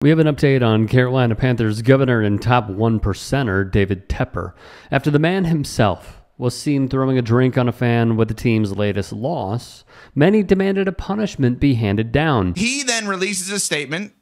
We have an update on Carolina Panthers governor and top one percenter, David Tepper, after the man himself was seen throwing a drink on a fan with the team's latest loss. Many demanded a punishment be handed down. He then releases a statement,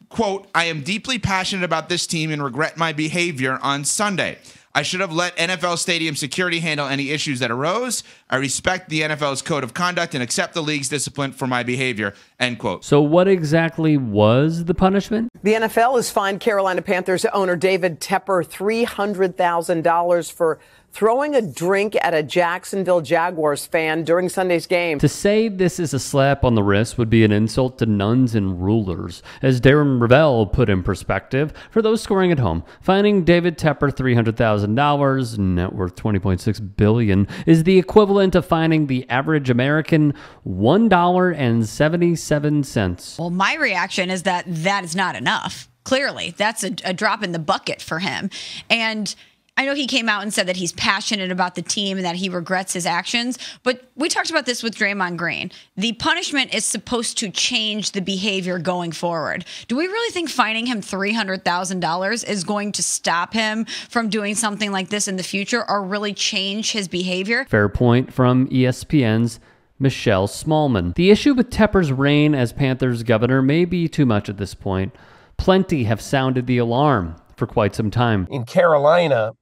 quote, "I am deeply passionate about this team and regret my behavior on Sunday. I should have let NFL stadium security handle any issues that arose. I respect the NFL's code of conduct and accept the league's discipline for my behavior," end quote. So what exactly was the punishment? The NFL has fined Carolina Panthers owner David Tepper $300,000 for throwing a drink at a Jacksonville Jaguars fan during Sunday's game. To say this is a slap on the wrist would be an insult to nuns and rulers. As Darren Ravel put in perspective, for those scoring at home, fining David Tepper $300,000, net worth $20.6 billion, is the equivalent of fining the average American $1.77. Well, my reaction is that is not enough. Clearly, that's a drop in the bucket for him. And I know he came out and said that he's passionate about the team and that he regrets his actions, but we talked about this with Draymond Green. The punishment is supposed to change the behavior going forward. Do we really think fining him $300,000 is going to stop him from doing something like this in the future or really change his behavior? Fair point from ESPN's Michelle Smallman. The issue with Tepper's reign as Panthers governor may be too much at this point. Plenty have sounded the alarm for quite some time. In Carolina,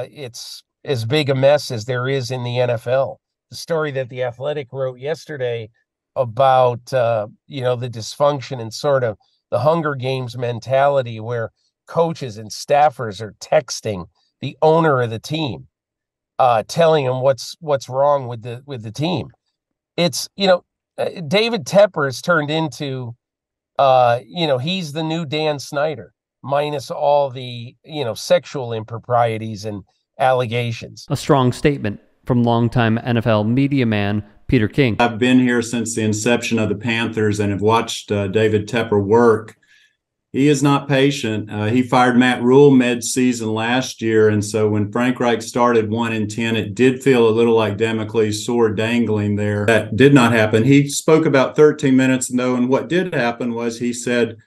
it's as big a mess as there is in the NFL. The story that The Athletic wrote yesterday about, the dysfunction and sort of the Hunger Games mentality where coaches and staffers are texting the owner of the team, telling him what's wrong with the team. It's, David Tepper has turned into, he's the new Dan Snyder, minus all the, sexual improprieties and allegations. A strong statement from longtime NFL media man Peter King. I've been here since the inception of the Panthers and have watched David Tepper work. He is not patient. He fired Matt Rule mid-season last year, and so when Frank Reich started 1-10, it did feel a little like Damocles' sword dangling there. That did not happen. He spoke about 13 minutes, though, and what did happen was he said,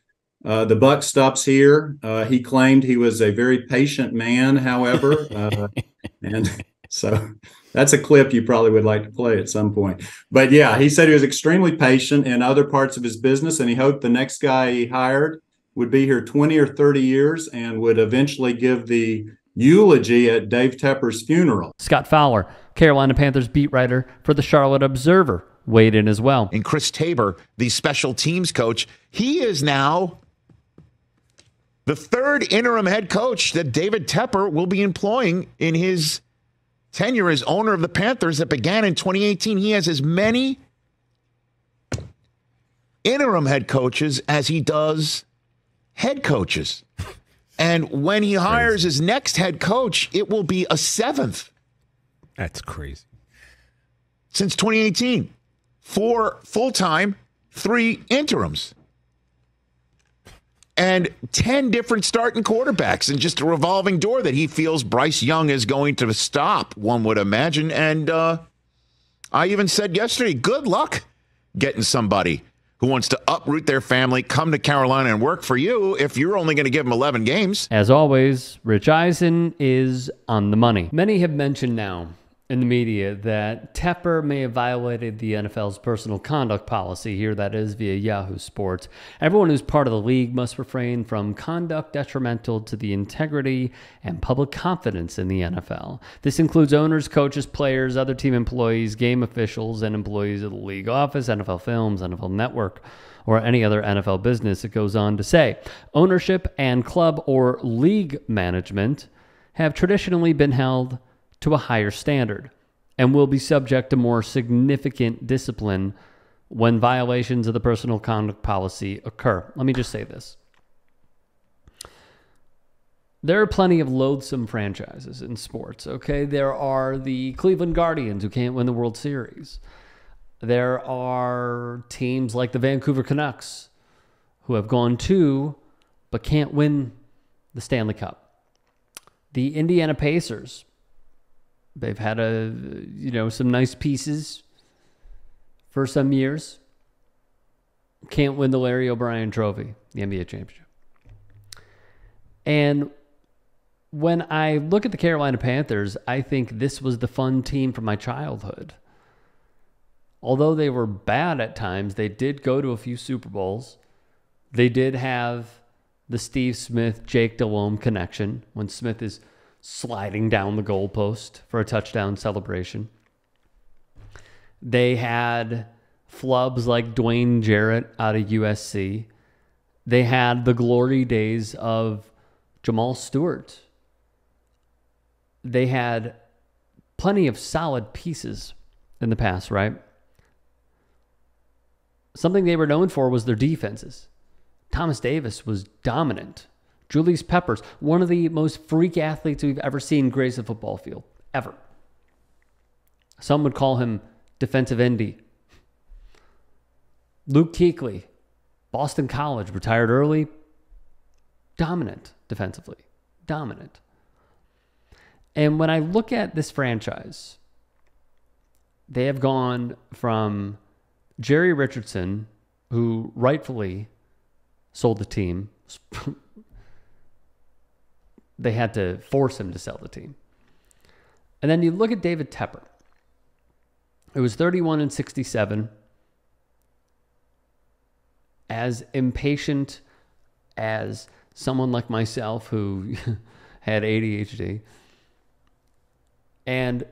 the buck stops here. He claimed he was a very patient man, however, and so that's a clip you probably would like to play at some point. But yeah, he said he was extremely patient in other parts of his business, and he hoped the next guy he hired would be here 20 or 30 years and would eventually give the eulogy at Dave Tepper's funeral. Scott Fowler, Carolina Panthers beat writer for the Charlotte Observer, weighed in as well. And Chris Tabor, the special teams coach, he is now the third interim head coach that David Tepper will be employing in his tenure as owner of the Panthers that began in 2018. He has as many interim head coaches as he does head coaches. And when he hires his next head coach, it will be a seventh. That's crazy. Since 2018. 4 full-time, 3 interims. And 10 different starting quarterbacks and just a revolving door that he feels Bryce Young is going to stop, one would imagine. And I even said yesterday, good luck getting somebody who wants to uproot their family, come to Carolina and work for you if you're only going to give them 11 games. As always, Rich Eisen is on the money. Many have mentioned now in the media that Tepper may have violated the NFL's personal conduct policy here, that is via Yahoo Sports. Everyone who's part of the league must refrain from conduct detrimental to the integrity and public confidence in the NFL. This includes owners, coaches, players, other team employees, game officials, and employees of the league office, NFL Films, NFL Network, or any other NFL business. It goes on to say, ownership and club or league management have traditionally been held to a higher standard and will be subject to more significant discipline when violations of the personal conduct policy occur. Let me just say this. There are plenty of loathsome franchises in sports, okay? There are the Cleveland Guardians who can't win the World Series. There are teams like the Vancouver Canucks who have gone to but can't win the Stanley Cup. The Indiana Pacers, they've had some nice pieces for some years. Can't win the Larry O'Brien Trophy, the NBA championship. And when I look at the Carolina Panthers, I think this was the fun team from my childhood. Although they were bad at times, they did go to a few Super Bowls. They did have the Steve Smith, Jake Delhomme connection when Smith is sliding down the goalpost for a touchdown celebration. They had flubs like Dwayne Jarrett out of USC. They had the glory days of Jamal Stewart. They had plenty of solid pieces in the past, right? Something they were known for was their defenses. Thomas Davis was dominant. Julius Peppers, one of the most freak athletes we've ever seen grace a football field, ever. Some would call him defensive endy. Luke Kuechly, Boston College, retired early, dominant defensively, dominant. And when I look at this franchise, they have gone from Jerry Richardson, who rightfully sold the team. They had to force him to sell the team. And then you look at David Tepper. It was 31-67. As impatient as someone like myself who had ADHD and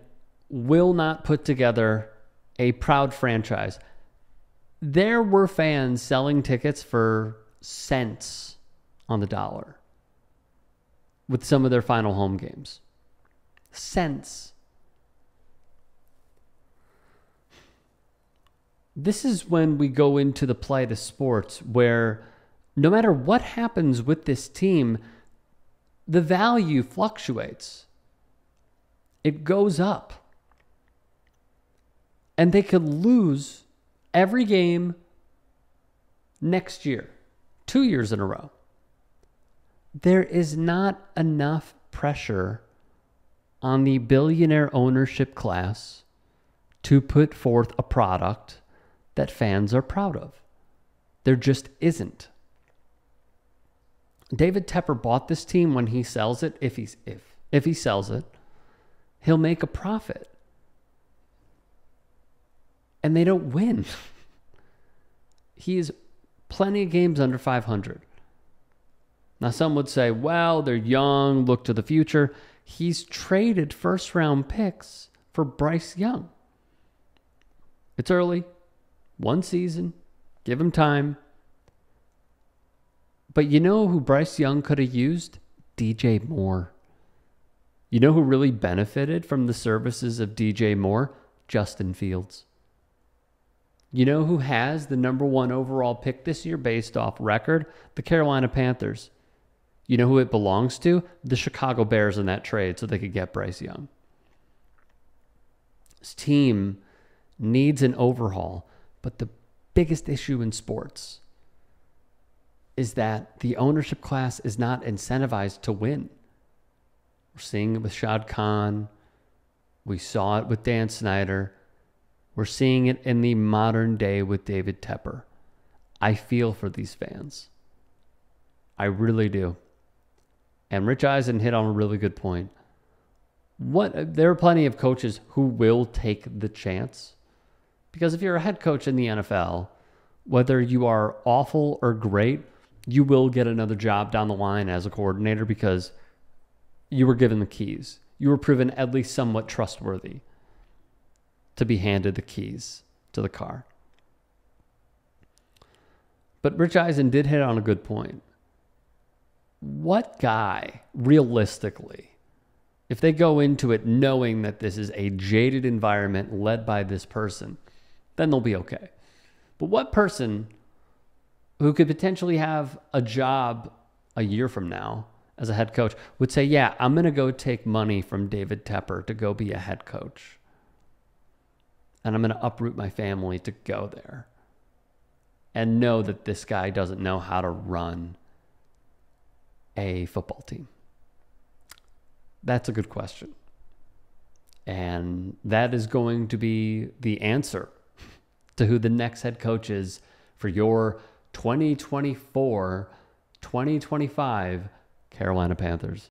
will not put together a proud franchise. There were fans selling tickets for cents on the dollar with some of their final home games. Cents. This is when we go into the plight of sports where no matter what happens with this team, the value fluctuates. It goes up. And they could lose every game next year, 2 years in a row. There is not enough pressure on the billionaire ownership class to put forth a product that fans are proud of. There just isn't. David Tepper bought this team. When he sells it, if he sells it, he'll make a profit. And they don't win. He is plenty of games under 500. Now, some would say, well, they're young, look to the future. He's traded first-round picks for Bryce Young. It's early. One season. Give him time. But you know who Bryce Young could have used? DJ Moore. You know who really benefited from the services of DJ Moore? Justin Fields. You know who has the number 1 overall pick this year based off record? The Carolina Panthers. You know who it belongs to? The Chicago Bears in that trade so they could get Bryce Young. This team needs an overhaul, but the biggest issue in sports is that the ownership class is not incentivized to win. We're seeing it with Shad Khan. We saw it with Dan Snyder. We're seeing it in the modern day with David Tepper. I feel for these fans. I really do. And Rich Eisen hit on a really good point. There are plenty of coaches who will take the chance. Because if you're a head coach in the NFL, whether you are awful or great, you will get another job down the line as a coordinator because you were given the keys. You were proven at least somewhat trustworthy to be handed the keys to the car. But Rich Eisen did hit on a good point. What guy, realistically, if they go into it knowing that this is a jaded environment led by this person, then they'll be okay. But what person who could potentially have a job a year from now as a head coach would say, yeah, I'm going to go take money from David Tepper to go be a head coach. And I'm going to uproot my family to go there. And know that this guy doesn't know how to run a football team. That's a good question. And that is going to be the answer to who the next head coach is for your 2024-2025 Carolina Panthers.